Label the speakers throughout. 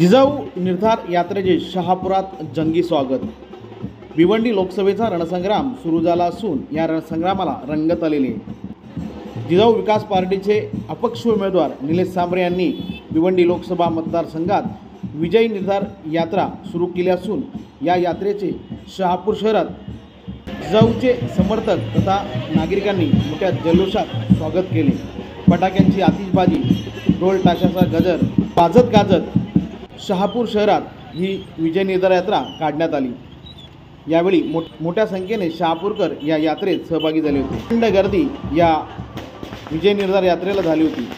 Speaker 1: जिजाऊ निर्धार यात्रेचे शहापुरात जंगी स्वागत। भिवंडी लोकसभेचा रणसंग्राम सुरू झाला असून या रणसंग्रामाला रंगत आलेली आहे। जिजाऊ विकास पार्टीचे अपक्ष उमेदवार निलेश सांबरे यांनी भिवंडी लोकसभा मतदारसंघात विजयी निर्धार यात्रा सुरू केली असून या यात्रेचे शहापूर शहरात जिजाऊचे समर्थक तथा नागरिकांनी मोठ्या जल्लोषात स्वागत केले। फटाक्यांची आतिषबाजी, ढोल ताशाचा गजर वाजत गाजत शहापूर शहरात ही विजय निर्धार यात्रा काढण्यात आली। यावेळी मोठ्या संख्येने शहापूरकर या यात्रेत सहभागी झाले होते। प्रचंड गर्दी या विजय निर्धार यात्रेला झाली होती।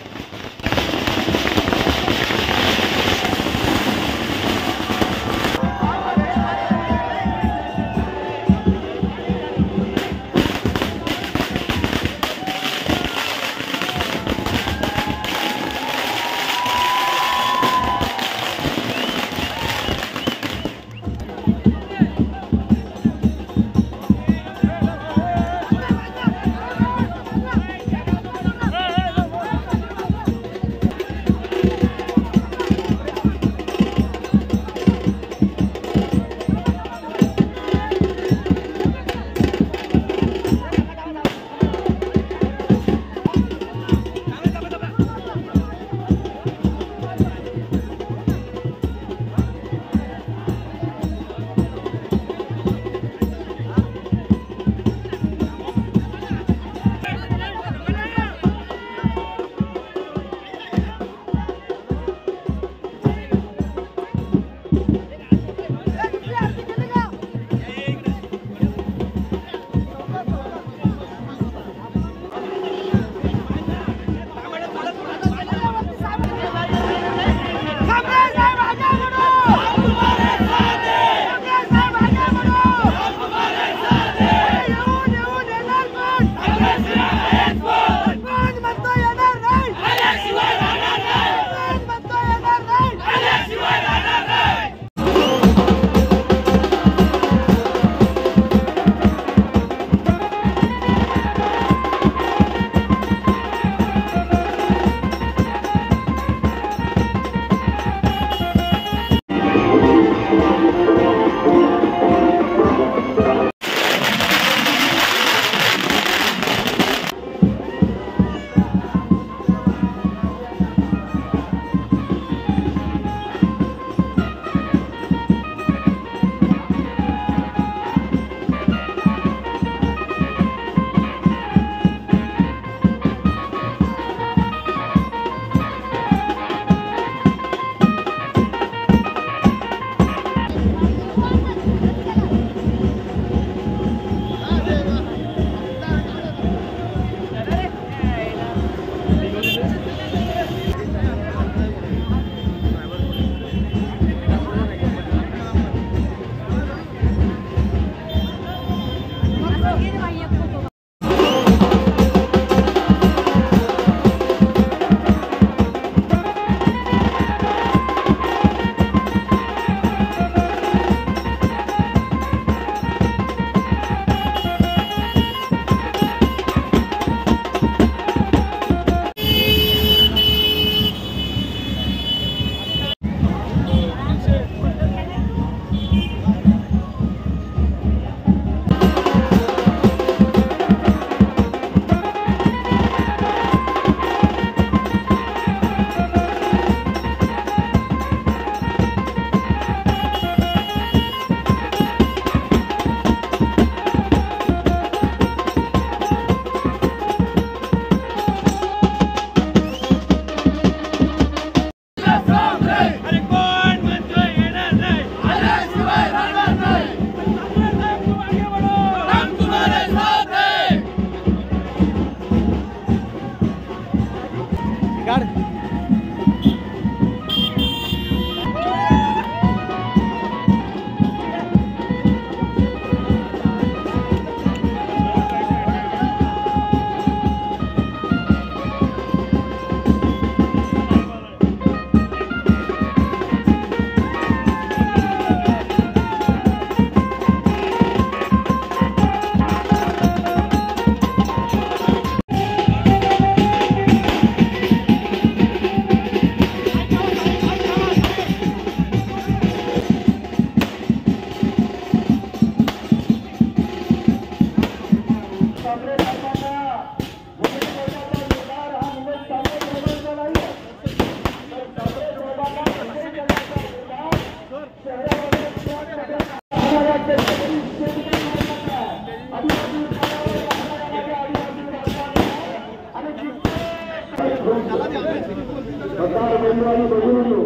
Speaker 2: सर्वांनी बघून